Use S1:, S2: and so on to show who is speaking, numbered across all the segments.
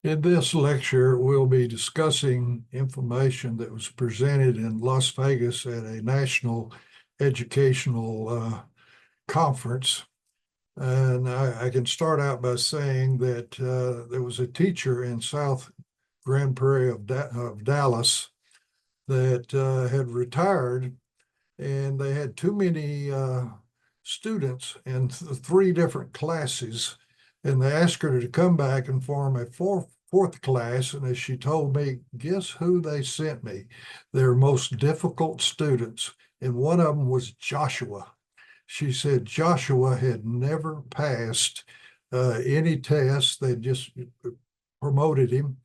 S1: In this lecture, we'll be discussing information that was presented in Las Vegas at a national educational conference. And I can start out by saying that there was a teacher in South Grand Prairie of Dallas that had retired, and they had too many students in three different classes, and they asked her to come back and form a fourth class. And as she told me, guess who they sent me? Their most difficult students, and one of them was Joshua. She said Joshua had never passed any tests. They just promoted him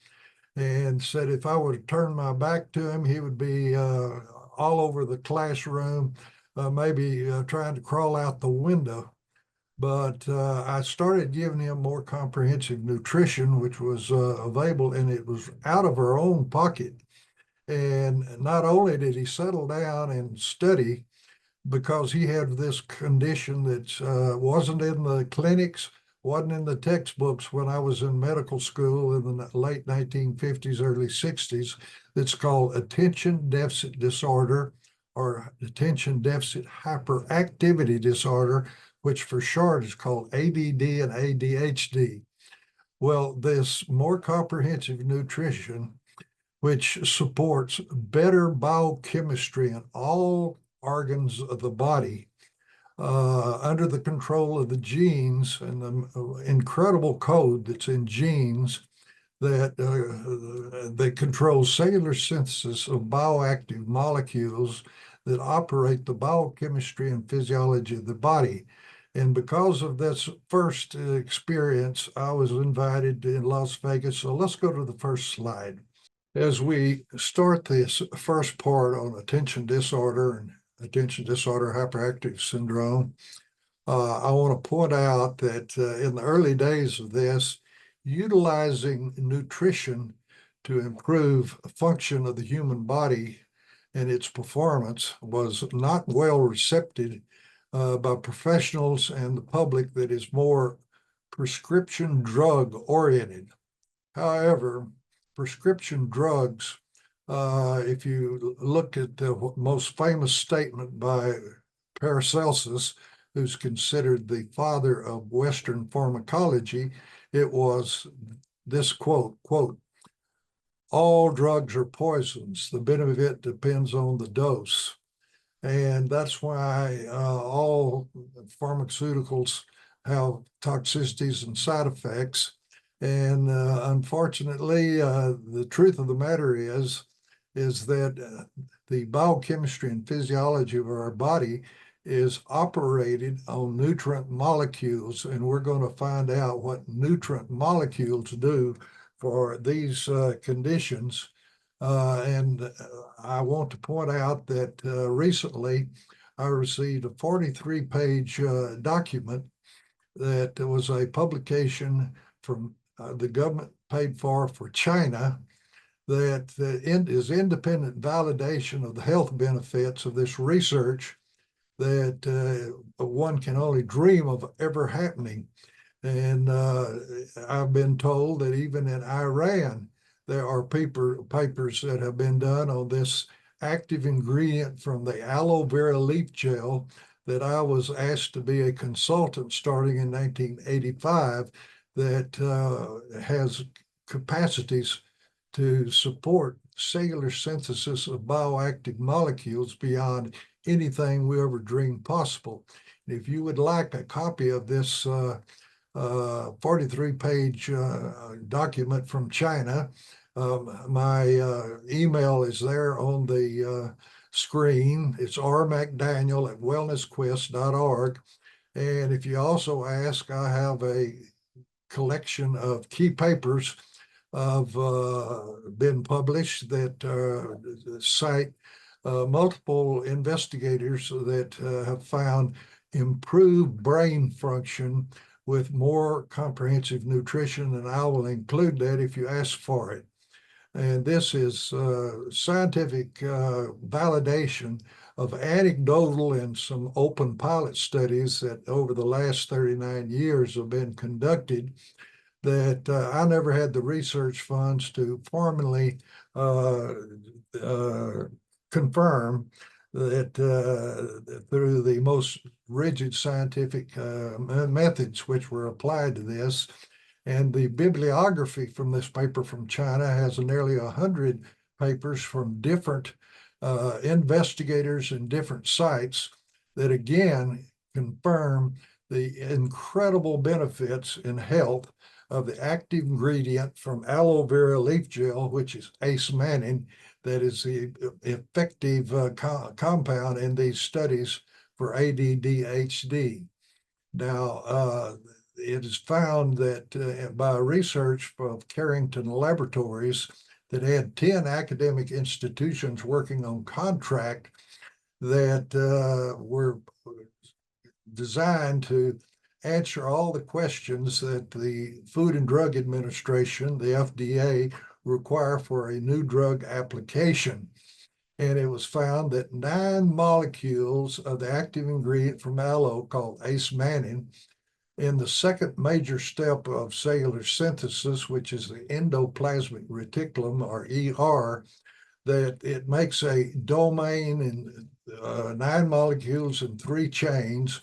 S1: and said if I were to turn my back to him, he would be all over the classroom, maybe trying to crawl out the window. But I started giving him more comprehensive nutrition, which was available, and it was out of our own pocket. And not only did he settle down and study, because he had this condition that wasn't in the clinics, wasn't in the textbooks when I was in medical school in the late 1950s, early 60s, that's called attention deficit disorder or attention deficit hyperactivity disorder, which for short is called ADD and ADHD. Well, this more comprehensive nutrition, which supports better biochemistry in all organs of the body under the control of the genes and the incredible code that's in genes that controls cellular synthesis of bioactive molecules that operate the biochemistry and physiology of the body. And because of this first experience, I was invited in Las Vegas. So let's go to the first slide. As we start this first part on attention disorder and attention disorder hyperactive syndrome, I want to point out that in the early days of this, utilizing nutrition to improve function of the human body and its performance was not well received by professionals and the public that is more prescription drug oriented. However, prescription drugs, if you look at the most famous statement by Paracelsus, who's considered the father of Western pharmacology, it was this quote, all drugs are poisons. The benefit depends on the dose. And that's why all pharmaceuticals have toxicities and side effects. And unfortunately, the truth of the matter is that the biochemistry and physiology of our body is operated on nutrient molecules, and we're going to find out what nutrient molecules do for these conditions. And I want to point out that recently I received a 43-page document that was a publication from the government paid for China that is independent validation of the health benefits of this research that one can only dream of ever happening. And I've been told that even in Iran, there are papers that have been done on this active ingredient from the aloe vera leaf gel that I was asked to be a consultant starting in 1985 that has capacities to support cellular synthesis of bioactive molecules beyond anything we ever dreamed possible. If you would like a copy of this 43-page document from China, my email is there on the screen. It's rmcdaniel@wellnessquest.org. And if you also ask, I have a collection of key papers have been published that cite multiple investigators that have found improved brain function with more comprehensive nutrition, and I will include that if you ask for it. And this is scientific validation of anecdotal and some open pilot studies that over the last 39 years have been conducted that I never had the research funds to formally confirm that through the most rigid scientific methods which were applied to this. And the bibliography from this paper from China has nearly 100 papers from different investigators and different sites that again confirm the incredible benefits in health of the active ingredient from aloe vera leaf gel, which is acemannan, that is the effective compound in these studies for ADHD. Now, it is found that by research of Carrington Laboratories that had 10 academic institutions working on contract that were designed to answer all the questions that the Food and Drug Administration, the FDA, require for a new drug application. And it was found that 9 molecules of the active ingredient from aloe called acemannan in the second major step of cellular synthesis, which is the endoplasmic reticulum, or ER, that it makes a domain in 9 molecules and 3 chains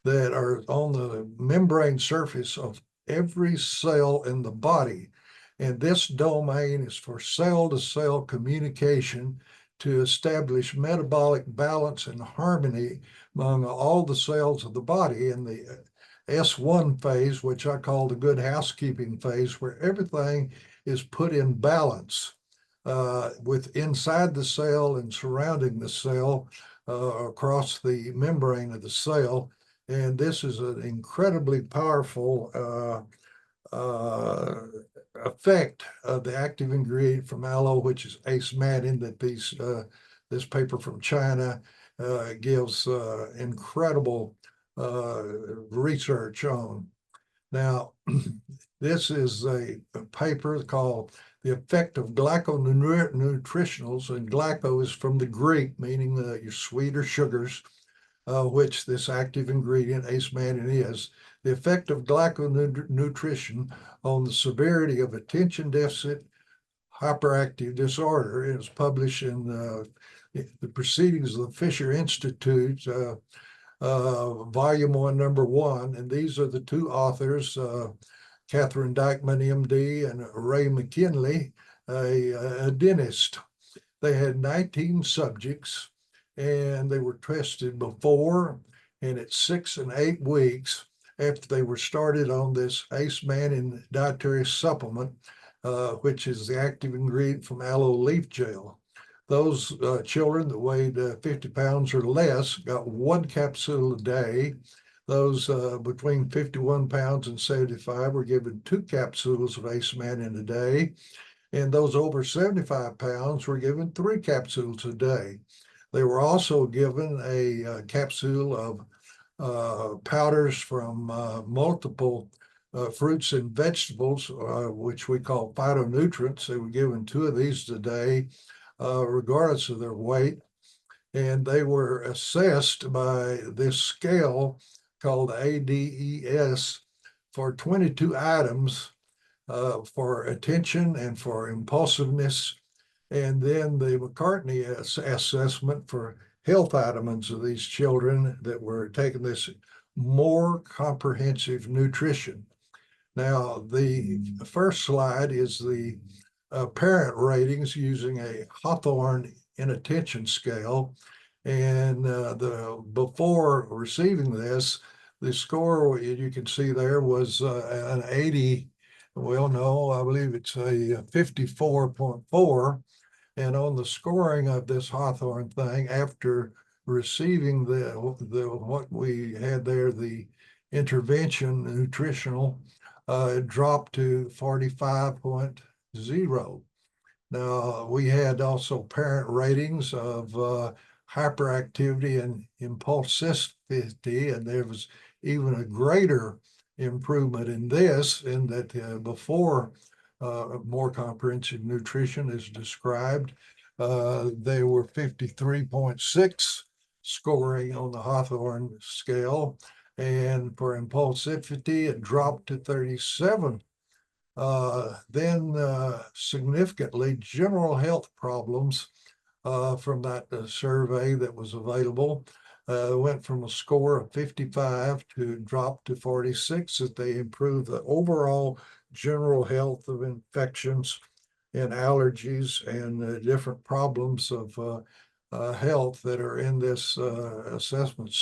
S1: that are on the membrane surface of every cell in the body. And this domain is for cell-to-cell communication to establish metabolic balance and harmony among all the cells of the body in the S1 phase, which I call the good housekeeping phase, where everything is put in balance with inside the cell and surrounding the cell across the membrane of the cell. And this is an incredibly powerful effect of the active ingredient from aloe, which is acemannan, that this paper from China gives incredible research on. Now, this is a paper called The Effect of Glyconutritionals, and glyco is from the Greek, meaning your sweeter sugars, which this active ingredient, acemannan, is. The effect of glyconutrition on the severity of attention deficit hyperactive disorder is published in the Proceedings of the Fisher Institute, Volume 1, Number 1. And these are the 2 authors, Catherine Dyckman, MD, and Ray McKinley, a dentist. They had 19 subjects, and they were tested before and at 6 and 8 weeks after they were started on this acemannan dietary supplement, which is the active ingredient from aloe leaf gel. Those children that weighed 50 pounds or less got 1 capsule a day. Those between 51 pounds and 75 were given 2 capsules of acemannan a day. And those over 75 pounds were given 3 capsules a day. They were also given a capsule of powders from multiple fruits and vegetables, which we call phytonutrients. They were given 2 of these a day, regardless of their weight. And they were assessed by this scale called ADES for 22 items for attention and for impulsiveness, and then the McCartney assessment for health items of these children that were taking this more comprehensive nutrition. Now, the first slide is the parent ratings using a Hawthorne inattention scale. And before receiving this, the score you can see there was an 80. Well, no, I believe it's a 54.4. And on the scoring of this Hawthorne thing, after receiving the what we had there, the intervention nutritional, it dropped to 45.0. Now, we had also parent ratings of hyperactivity and impulsivity, and there was even a greater improvement in this, in that before more comprehensive nutrition is described, they were 53.6 scoring on the Hawthorne scale, and for impulsivity, it dropped to 37 Then significantly, general health problems from that survey that was available went from a score of 55 to drop to 46, that they improved the overall general health of infections and allergies and different problems of health that are in this assessment